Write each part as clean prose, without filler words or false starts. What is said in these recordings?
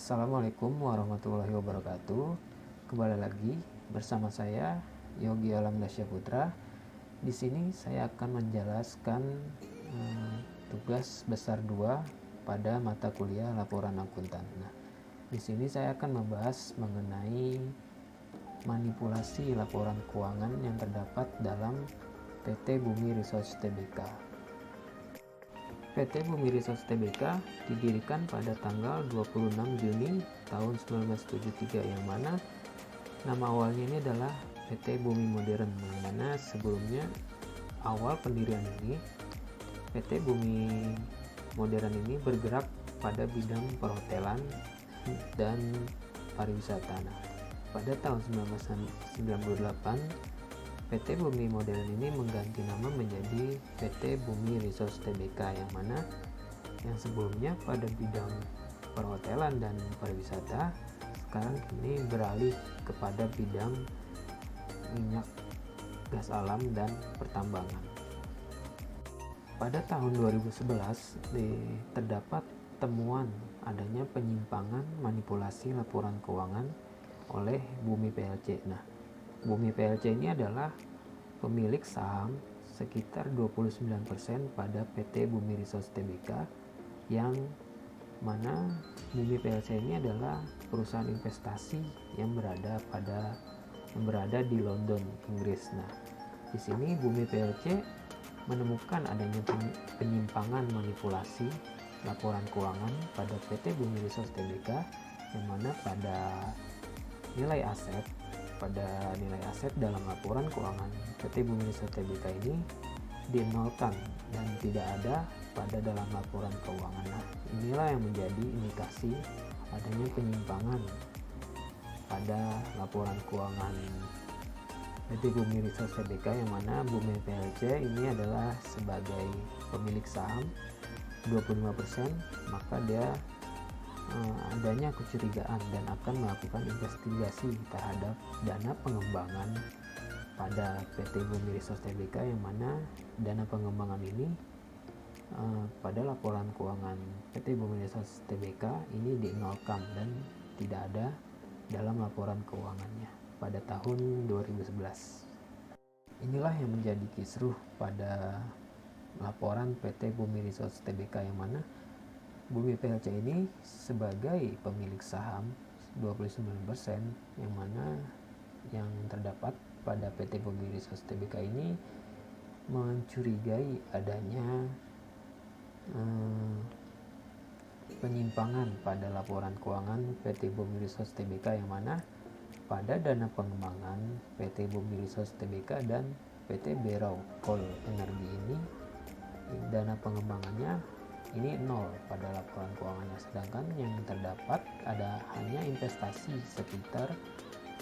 Assalamualaikum warahmatullahi wabarakatuh. Kembali lagi bersama saya Yogi Alam Dasya Putra. Di sini saya akan menjelaskan tugas besar 2 pada mata kuliah laporan akuntan. Nah, di sini saya akan membahas mengenai manipulasi laporan keuangan yang terdapat dalam PT Bumi Resource Tbk. PT Bumi Resource Tbk didirikan pada tanggal 26 Juni tahun 1973, yang mana nama awalnya ini adalah PT Bumi Modern, yang mana sebelumnya awal pendirian ini PT Bumi Modern ini bergerak pada bidang perhotelan dan pariwisata. Nah, pada tahun 1998 PT Bumi Modern ini mengganti nama menjadi PT Bumi Resource Tbk, yang mana yang sebelumnya pada bidang perhotelan dan pariwisata sekarang kini beralih kepada bidang minyak, gas alam, dan pertambangan. Pada tahun 2011 terdapat temuan adanya penyimpangan manipulasi laporan keuangan oleh Bumi PLC. Nah, Bumi PLC ini adalah pemilik saham sekitar 29% pada PT Bumi Resource Tbk, yang mana Bumi PLC ini adalah perusahaan investasi yang berada di London, Inggris. Nah, di sini Bumi PLC menemukan adanya penyimpangan manipulasi laporan keuangan pada PT Bumi Resource Tbk, yang mana pada nilai aset dalam laporan keuangan PT Bumi Resource Tbk ini dinolkan dan tidak ada pada dalam laporan keuangan. Nah, inilah yang menjadi indikasi adanya penyimpangan pada laporan keuangan PT Bumi Resource Tbk, yang mana Bumi PLC ini adalah sebagai pemilik saham 25%, maka dia adanya kecurigaan dan akan melakukan investigasi terhadap dana pengembangan pada PT Bumi Resource Tbk, yang mana dana pengembangan ini pada laporan keuangan PT Bumi Resource Tbk ini dinolkan dan tidak ada dalam laporan keuangannya pada tahun 2011. Inilah yang menjadi kisruh pada laporan PT Bumi Resource Tbk, yang mana Bumi PLC ini sebagai pemilik saham 29%, yang mana yang terdapat pada PT Bumi Resource Tbk ini mencurigai adanya penyimpangan pada laporan keuangan PT Bumi Resource Tbk, yang mana pada dana pengembangan PT Bumi Resource Tbk dan PT Berau Coal Energy ini dana pengembangannya ini nol pada laporan keuangannya, sedangkan yang terdapat ada hanya investasi sekitar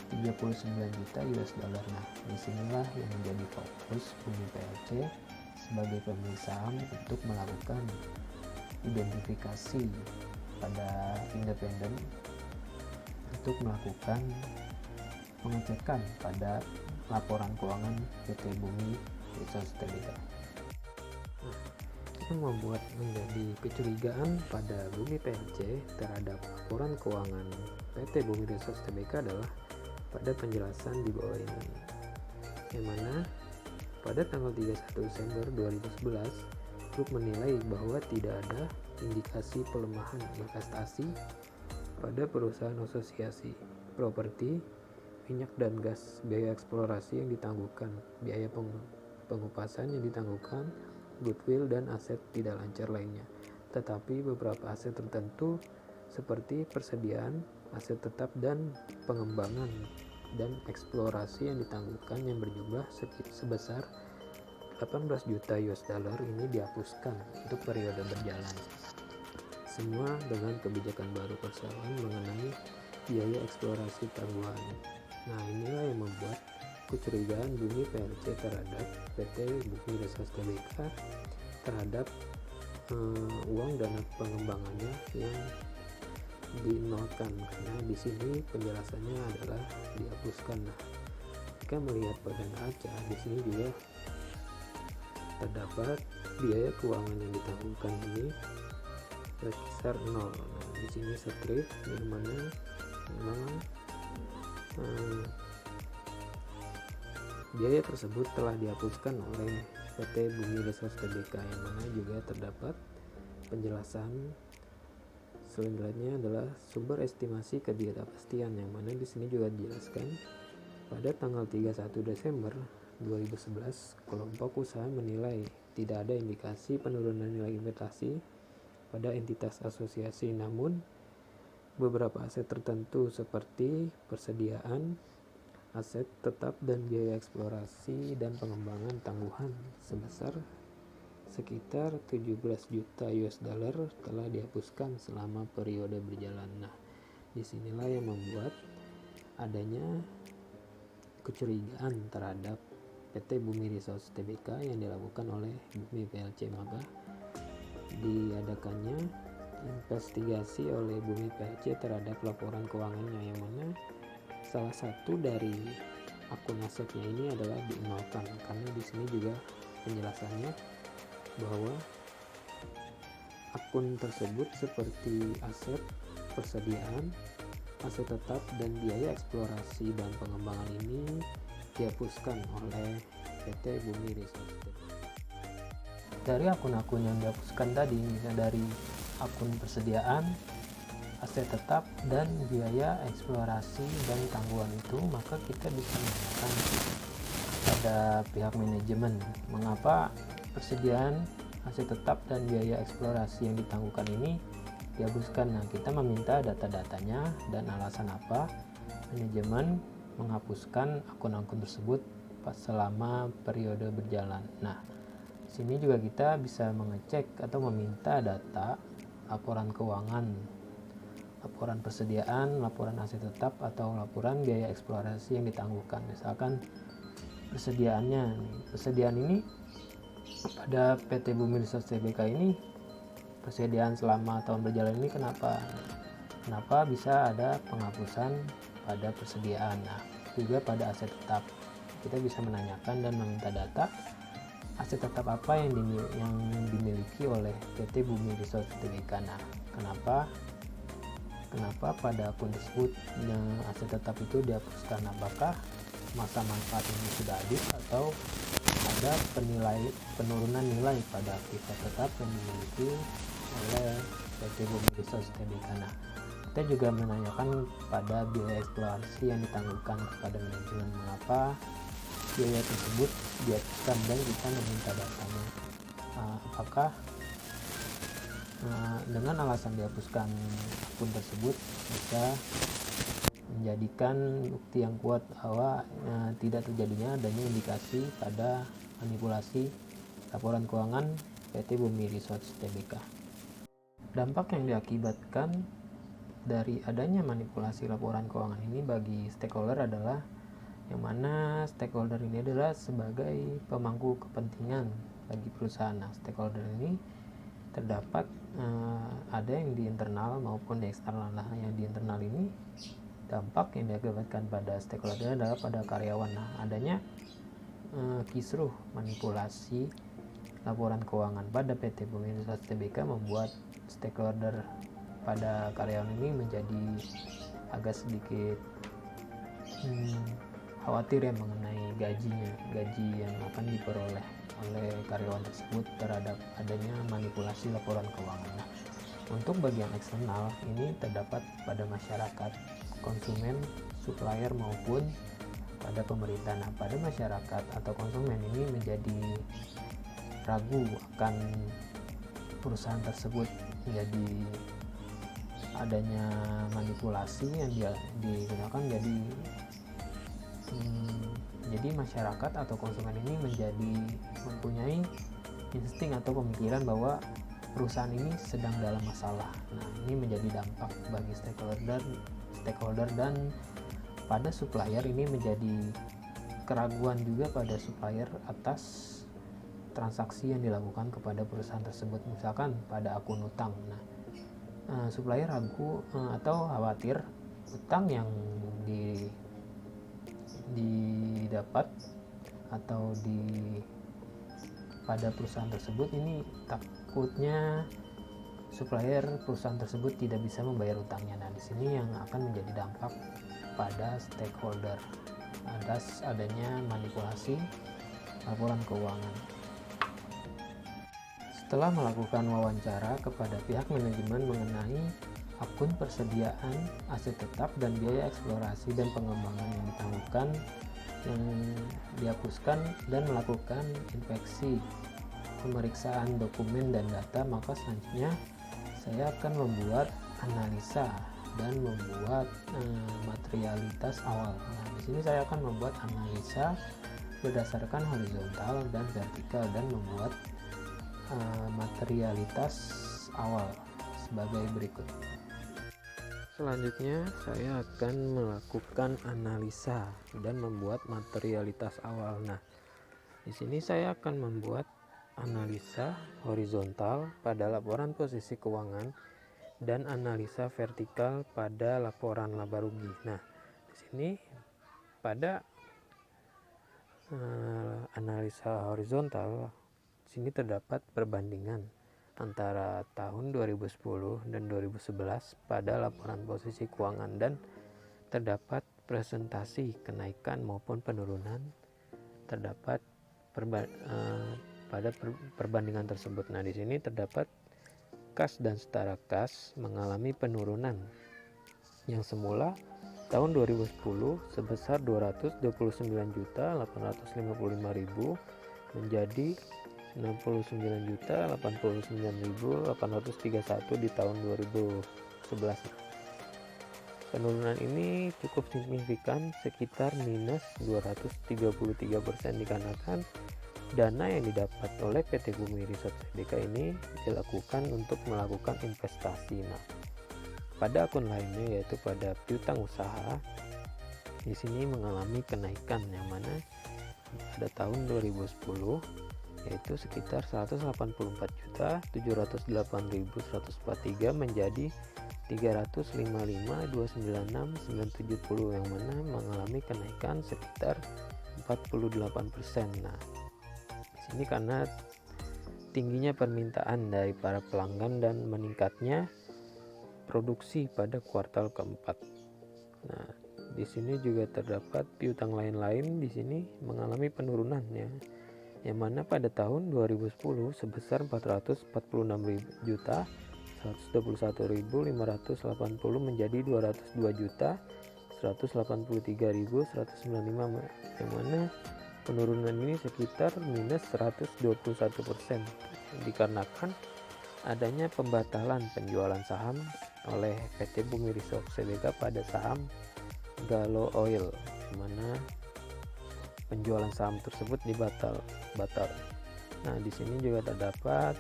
39 juta US dollar. Nah, disinilah yang menjadi fokus Bumi PLC sebagai pemilik saham untuk melakukan identifikasi pada independen untuk melakukan pengecekan pada laporan keuangan PT Bumi Resource Tbk. Membuat menjadi kecurigaan pada Bumi PLC terhadap laporan keuangan PT Bumi Resource Tbk adalah pada penjelasan di bawah ini, yang mana pada tanggal 31 Desember 2011 grup menilai bahwa tidak ada indikasi pelemahan investasi pada perusahaan asosiasi properti, minyak dan gas, biaya eksplorasi yang ditangguhkan, biaya pengupasan yang ditangguhkan, goodwill dan aset tidak lancar lainnya. Tetapi beberapa aset tertentu seperti persediaan aset tetap dan pengembangan dan eksplorasi yang ditangguhkan yang berjumlah sebesar 18 juta US dollar ini dihapuskan untuk periode berjalan. Semua dengan kebijakan baru perseroan mengenai biaya eksplorasi tangguhan. Nah, inilah yang membuat kecurigaan Bumi PLC terhadap PT Bumi Resource Tbk terhadap uang dana pengembangannya yang dinolkan, karena di sini penjelasannya adalah dihapuskan. Nah, jika melihat pada neraca di sini juga terdapat biaya keuangan yang ditangguhkan ini berkisar 0. Nah, di sini strip di mana memang biaya tersebut telah dihapuskan oleh PT Bumi Resource Tbk, yang mana juga terdapat penjelasan selanjutnya adalah sumber estimasi ketidakpastian, yang mana di sini juga dijelaskan pada tanggal 31 Desember 2011 kelompok usaha menilai tidak ada indikasi penurunan nilai investasi pada entitas asosiasi, namun beberapa aset tertentu seperti persediaan aset tetap dan biaya eksplorasi dan pengembangan tangguhan sebesar sekitar 17 juta US dollar telah dihapuskan selama periode berjalan. Nah, disinilah yang membuat adanya kecurigaan terhadap PT Bumi Resource Tbk yang dilakukan oleh Bumi PLC. Maka diadakannya investigasi oleh Bumi PLC terhadap laporan keuangannya, yang mana salah satu dari akun asetnya ini adalah dinolkan, karena di sini juga penjelasannya bahwa akun tersebut seperti aset persediaan, aset tetap, dan biaya eksplorasi dan pengembangan ini dihapuskan oleh PT Bumi Resource. Dari akun-akun yang dihapuskan tadi, misalnya dari akun persediaan, aset tetap, dan biaya eksplorasi dan tangguhan itu, maka kita bisa menanyakan pada pihak manajemen mengapa persediaan, aset tetap, dan biaya eksplorasi yang ditangguhkan ini dihapuskan. Nah, kita meminta data-datanya dan alasan apa manajemen menghapuskan akun-akun tersebut selama periode berjalan. Nah, sini juga kita bisa mengecek atau meminta data laporan keuangan, laporan persediaan, laporan aset tetap, atau laporan biaya eksplorasi yang ditangguhkan. Misalkan persediaan ini pada PT Bumi Resource Tbk ini, persediaan selama tahun berjalan ini kenapa bisa ada penghapusan pada persediaan. Nah, juga pada aset tetap kita bisa menanyakan dan meminta data aset tetap apa yang dimiliki oleh PT Bumi Resource Tbk. Nah, kenapa pada akun tersebut aset tetap itu dihapuskan? Apakah masa manfaat ini sudah habis atau ada penurunan nilai pada aktivitas tetap yang dimiliki oleh PT Bumi Resource Tbk? Nah, kita juga menanyakan pada biaya eksplorasi yang ditangguhkan kepada manajemen, mengapa biaya tersebut dihapuskan, dan kita meminta datanya. Apakah dengan alasan dihapuskan akun tersebut bisa menjadikan bukti yang kuat bahwa tidak terjadinya adanya indikasi pada manipulasi laporan keuangan PT Bumi Resource Tbk. Dampak yang diakibatkan dari adanya manipulasi laporan keuangan ini bagi stakeholder adalah yang mana stakeholder ini adalah sebagai pemangku kepentingan bagi perusahaan. Nah, stakeholder ini terdapat ada yang di internal maupun di eksternal. Nah, yang di internal ini dampak yang diakibatkan pada stakeholder adalah pada karyawan. Nah, adanya kisruh manipulasi laporan keuangan pada PT Bumi Resource Tbk membuat stakeholder pada karyawan ini menjadi agak sedikit khawatir ya mengenai gaji yang akan diperoleh oleh karyawan tersebut terhadap adanya manipulasi laporan keuangan. Nah, untuk bagian eksternal ini terdapat pada masyarakat, konsumen, supplier, maupun pada pemerintah. Nah, pada masyarakat atau konsumen ini menjadi ragu akan perusahaan tersebut, menjadi adanya manipulasi yang digunakan. Jadi masyarakat atau konsumen ini menjadi mempunyai insting atau pemikiran bahwa perusahaan ini sedang dalam masalah. Nah, ini menjadi dampak bagi stakeholder dan pada supplier ini menjadi keraguan juga pada supplier atas transaksi yang dilakukan kepada perusahaan tersebut. Misalkan pada akun utang. Nah, supplier ragu atau khawatir utang yang didapat atau pada perusahaan tersebut ini takutnya supplier perusahaan tersebut tidak bisa membayar utangnya. Nah, di sini yang akan menjadi dampak pada stakeholder atas adanya manipulasi laporan keuangan. Setelah melakukan wawancara kepada pihak manajemen mengenai akun persediaan aset tetap dan biaya eksplorasi dan pengembangan yang ditangguhkan yang dihapuskan dan melakukan inspeksi pemeriksaan dokumen dan data, maka selanjutnya saya akan membuat analisa dan membuat materialitas awal. Nah, di sini saya akan membuat analisa berdasarkan horizontal dan vertikal dan membuat materialitas awal sebagai berikut. Selanjutnya saya akan melakukan analisa dan membuat materialitas awal. Nah, di sini saya akan membuat analisa horizontal pada laporan posisi keuangan dan analisa vertikal pada laporan laba rugi. Nah, di sini pada analisa horizontal sini terdapat perbandingan antara tahun 2010 dan 2011 pada laporan posisi keuangan dan terdapat presentasi kenaikan maupun penurunan terdapat pada perbandingan tersebut. Nah, di sini terdapat kas dan setara kas mengalami penurunan yang semula tahun 2010 sebesar 229.855.000 menjadi 69.089.831 di tahun 2011. Penurunan ini cukup signifikan, sekitar minus 233% dikarenakan dana yang didapat oleh PT Bumi Research Tbk ini dilakukan untuk melakukan investasi. Nah, pada akun lainnya yaitu pada piutang usaha, di sini mengalami kenaikan yang mana pada tahun 2010 yaitu sekitar 184.708.143 menjadi 355.296.970 yang mana mengalami kenaikan sekitar 48%. Nah, di sini karena tingginya permintaan dari para pelanggan dan meningkatnya produksi pada kuartal keempat. Nah, di sini juga terdapat piutang lain-lain di sini mengalami penurunan ya. Yang mana pada tahun 2010 sebesar 446.121.580 menjadi 202.183.195, yang mana penurunan ini sekitar minus 121% dikarenakan adanya pembatalan penjualan saham oleh PT Bumi Resource Tbk pada saham Gallo Oil, di mana penjualan saham tersebut batal. Nah, di sini juga terdapat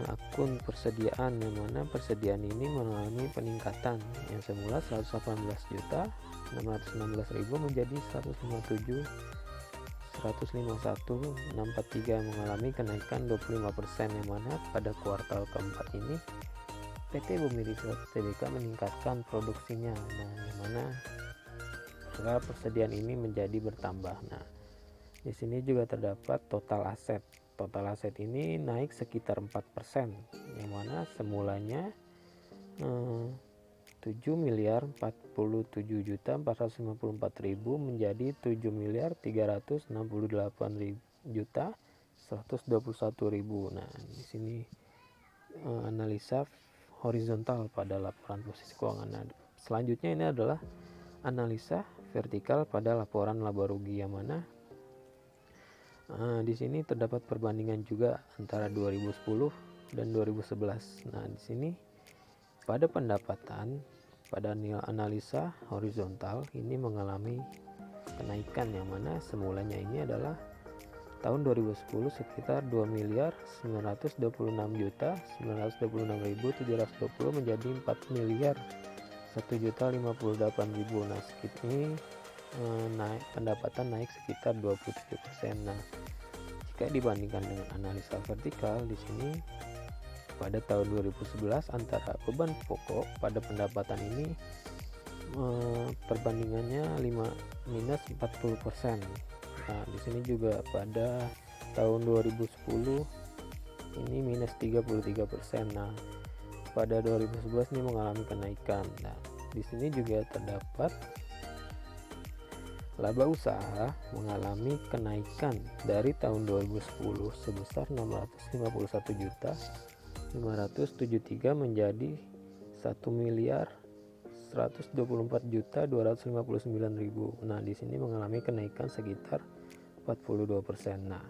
akun persediaan, yang mana persediaan ini mengalami peningkatan yang semula 118.616.000 menjadi 151.643 mengalami kenaikan 25%, yang mana pada kuartal keempat ini PT Bumi Resource Tbk meningkatkan produksinya. Nah, yang mana persediaan ini menjadi bertambah. Nah, di sini juga terdapat total aset. Total aset ini naik sekitar 4%, yang mana semulanya 7.047.454.000 menjadi 7.368.121.000. Nah, di sini analisa horizontal pada laporan posisi keuangan. Nah, selanjutnya ini adalah analisa vertikal pada laporan laba rugi, yang mana di sini terdapat perbandingan juga antara 2010 dan 2011. Nah, di sini pada pendapatan pada analisa horizontal ini mengalami kenaikan, yang mana semulanya ini adalah tahun 2010 sekitar 2.926.926.720 menjadi 4.158.000. Nah, ini pendapatan naik sekitar 27%. Nah, jika dibandingkan dengan analisa vertikal, di sini pada tahun 2011 antara beban pokok pada pendapatan ini perbandingannya minus 40%. Nah, di sini juga pada tahun 2010 ini minus 33%. Nah, pada 2011 ini mengalami kenaikan. Nah, di sini juga terdapat laba usaha mengalami kenaikan dari tahun 2010 sebesar 651.573 menjadi 1.124.259.000. Nah, di sini mengalami kenaikan sekitar 42%. Nah,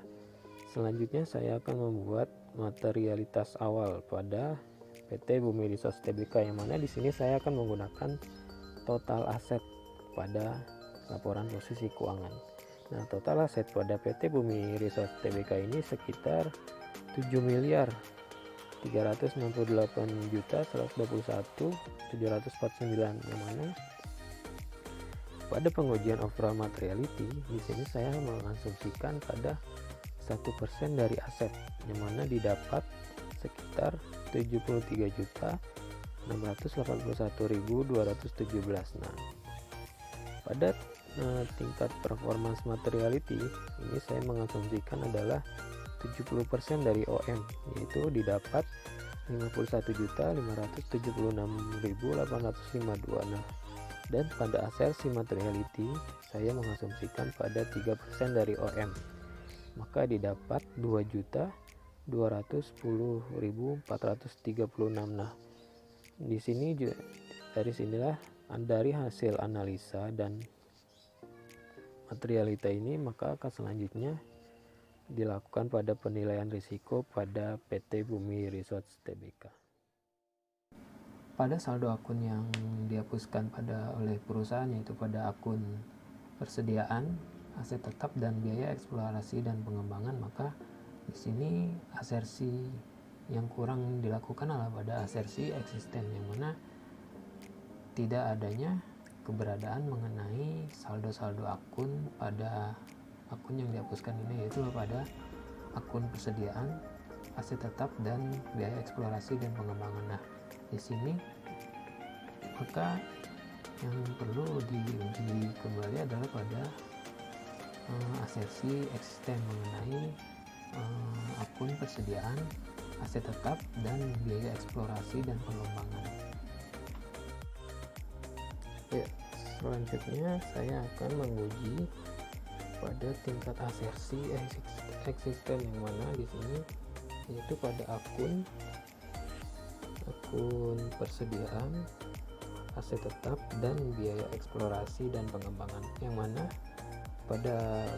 selanjutnya saya akan membuat materialitas awal pada PT Bumi Resource Tbk, yang mana di sini saya akan menggunakan total aset pada laporan posisi keuangan. Nah, total aset pada PT Bumi Resource Tbk ini sekitar 7.368.121.749, yang mana pada pengujian overall materiality di sini saya mengasumsikan pada 1% dari aset, yang mana didapat sekitar 73.681.217. Nah, pada tingkat performance materiality ini saya mengasumsikan adalah 70% dari OM, yaitu didapat 51.576.852. Nah, dan pada asersi materiality saya mengasumsikan pada 3% dari OM, maka didapat 2.210.436. Nah, di sini juga dari hasil analisa dan materialita ini, maka akan selanjutnya dilakukan pada penilaian risiko pada PT Bumi Resource Tbk. Pada saldo akun yang dihapuskan oleh perusahaan, yaitu pada akun persediaan, aset tetap, dan biaya eksplorasi dan pengembangan, maka di sini asersi yang kurang dilakukan adalah pada asersi eksisten, yang mana tidak adanya keberadaan mengenai saldo-saldo akun pada akun yang dihapuskan ini, yaitu pada akun persediaan, aset tetap, dan biaya eksplorasi dan pengembangan. Nah, di sini maka yang perlu diuji kembali adalah pada asersi eksisten mengenai akun persediaan, aset tetap, dan biaya eksplorasi dan pengembangan. Ya, selanjutnya saya akan menguji pada tingkat asersi eksisten, yang mana di sini yaitu pada akun persediaan, aset tetap, dan biaya eksplorasi dan pengembangan, yang mana pada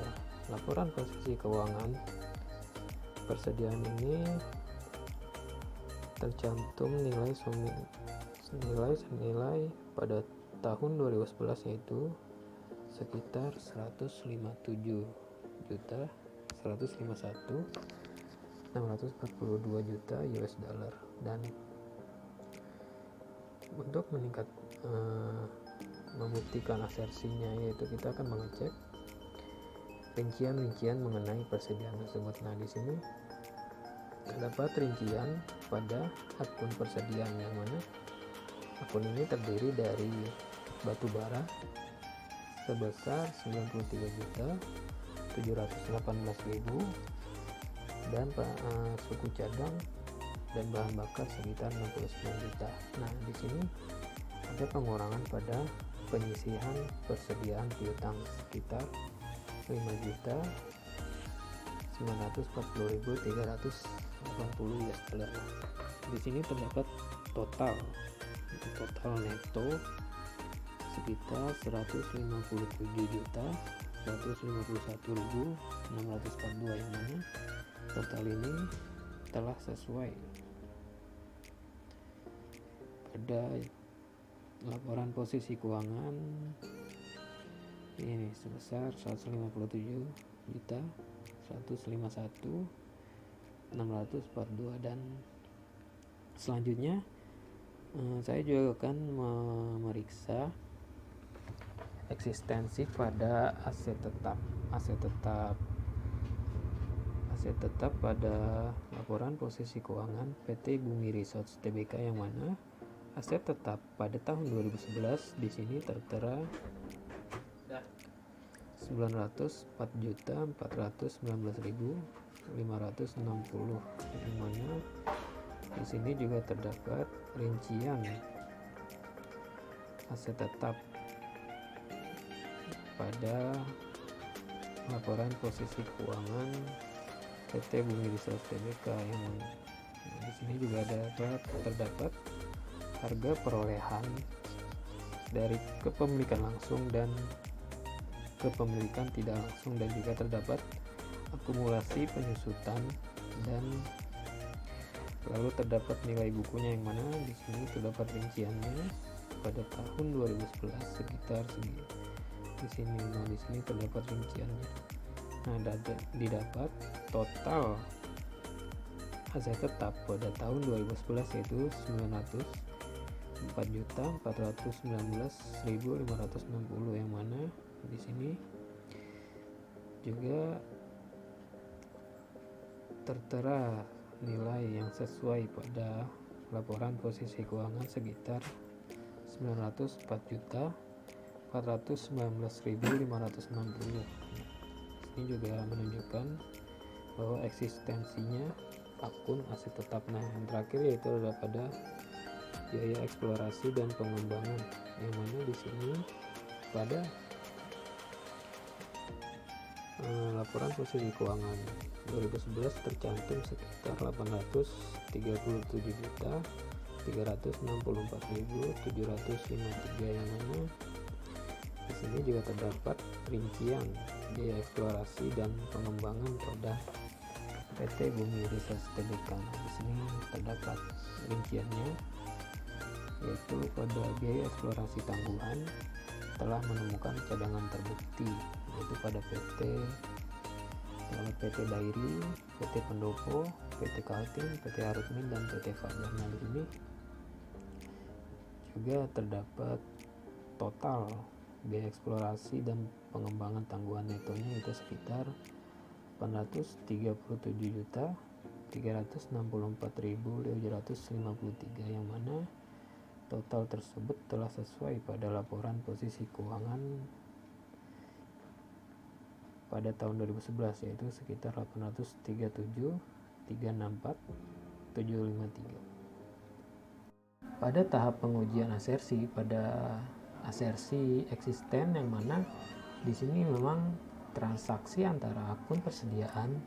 laporan posisi keuangan persediaan ini tercantum nilai senilai pada tahun 2011, yaitu sekitar 157.151.642 juta US dollar. Dan untuk membuktikan asersinya, yaitu kita akan mengecek rincian mengenai persediaan tersebut. Nah, di sini terdapat rincian pada akun persediaan, yang mana akun ini terdiri dari batu bara sebesar 93.718.000 dan suku cadang dan bahan bakar sekitar 69 juta. Nah, di sini ada pengurangan pada penyisihan persediaan piutang sekitar 5.940.380 US dollar. Di sini terdapat total neto sekitar 157.151.642, yang mana total ini telah sesuai pada laporan posisi keuangan ini sebesar 157.151.642. Dan selanjutnya saya juga akan memeriksa eksistensi pada aset tetap pada laporan posisi keuangan PT Bumi Resource Tbk, yang mana aset tetap pada tahun 2011 di sini tertera 904.419.000 yang mana di sini juga terdapat rincian aset tetap pada laporan posisi keuangan PT Bumi Resource Tbk yang di sini juga terdapat harga perolehan dari kepemilikan langsung dan kepemilikan tidak langsung, dan juga terdapat akumulasi penyusutan, dan lalu terdapat nilai bukunya yang mana di sini terdapat rinciannya pada tahun 2011 sekitar segini di sini. Nah, di sini terdapat rinciannya. Nah, didapat total aset tetap pada tahun 2011 yaitu 904.419.560, yang mana di sini juga tertera nilai yang sesuai pada laporan posisi keuangan sekitar 904.419.560. Ini juga menunjukkan bahwa eksistensinya akun aset tetap. Nah, yang terakhir yaitu ada pada biaya eksplorasi dan pengembangan, yang mana di sini pada laporan posisi keuangan 2011 tercantum sekitar 837.364.753, yang mana di sini juga terdapat rincian biaya eksplorasi dan pengembangan pada PT Bumi Resource Tbk. Di sini terdapat rinciannya, yaitu pada biaya eksplorasi tangguhan telah menemukan cadangan terbukti, yaitu pada PT Dairi, PT Pendopo, PT Kaltim, PT Arutmin, dan PT Fajar. Nah, di sini juga terdapat total biaya eksplorasi dan pengembangan tangguhan netonya itu sekitar 837.364.753, yang mana total tersebut telah sesuai pada laporan posisi keuangan pada tahun 2011 yaitu sekitar 837.364.753. Pada tahap pengujian asersi, pada asersi eksisten, yang mana di sini memang transaksi antara akun persediaan,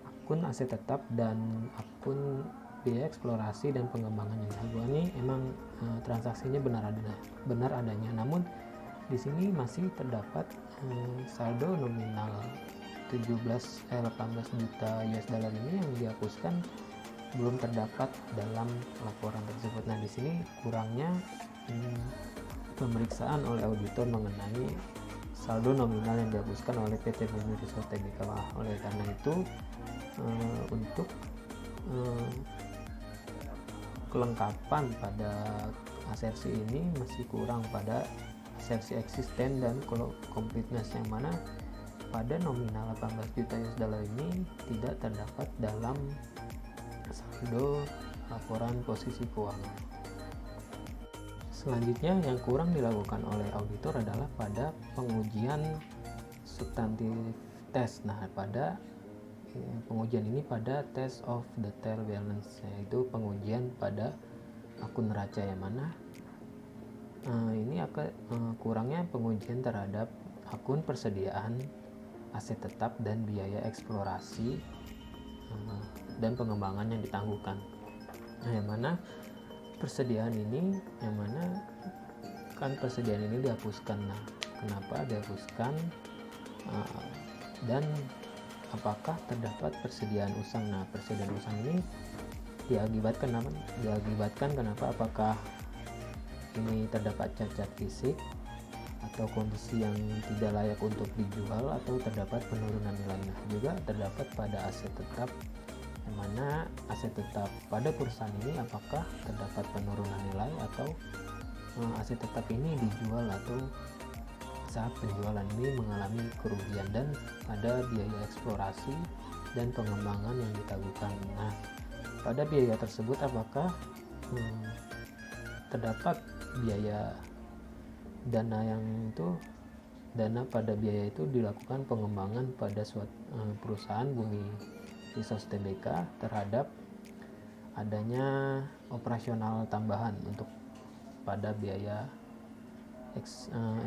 akun aset tetap, dan akun biaya eksplorasi dan pengembangan yang dilakukan ini emang transaksinya benar adanya. Namun di sini masih terdapat saldo nominal 18 juta US dollar ini yang dihapuskan belum terdapat dalam laporan tersebut. Nah, di sini kurangnya pemeriksaan oleh auditor mengenai saldo nominal yang dihapuskan oleh PT Bumi Resource Tbk. Oleh karena itu untuk kelengkapan pada asersi ini masih kurang pada asersi eksisten dan completeness, yang mana pada nominal 18 juta US dollar ini tidak terdapat dalam saldo laporan posisi keuangan. Selanjutnya yang kurang dilakukan oleh auditor adalah pada pengujian substantif test. Nah, pada pengujian ini pada test of detail balance, yaitu pengujian pada akun neraca, yang mana ini kurangnya pengujian terhadap akun persediaan, aset tetap, dan biaya eksplorasi dan pengembangan yang ditangguhkan. Nah, yang mana persediaan ini, yang mana kan persediaan ini dihapuskan. Nah, kenapa dihapuskan dan apakah terdapat persediaan usang? Nah, persediaan usang ini diakibatkan kenapa? Apakah ini terdapat cacat fisik atau kondisi yang tidak layak untuk dijual, atau terdapat penurunan nilai? Nah, juga terdapat pada aset tetap, yang mana aset tetap pada perusahaan ini apakah terdapat penurunan nilai, atau aset tetap ini dijual, atau saat penjualan ini mengalami kerugian, dan ada biaya eksplorasi dan pengembangan yang ditangguhkan. Nah, pada biaya tersebut apakah terdapat biaya dana pada biaya itu dilakukan pengembangan pada suatu perusahaan Bumi Resource Tbk terhadap adanya operasional tambahan untuk pada biaya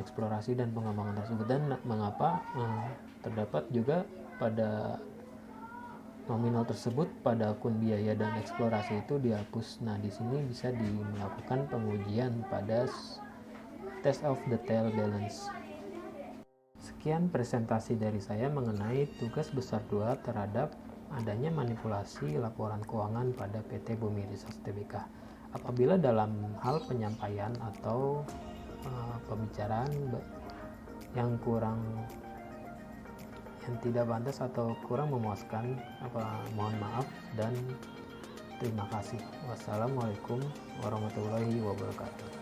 eksplorasi dan pengembangan tersebut, dan mengapa terdapat juga pada nominal tersebut pada akun biaya dan eksplorasi itu dihapus. Nah, di sini bisa melakukan pengujian pada test of detail balance. Sekian presentasi dari saya mengenai tugas besar 2 terhadap adanya manipulasi laporan keuangan pada PT Bumi Resource Tbk. Apabila dalam hal penyampaian atau pembicaraan yang tidak pantas atau kurang memuaskan, mohon maaf dan terima kasih. Wassalamualaikum warahmatullahi wabarakatuh.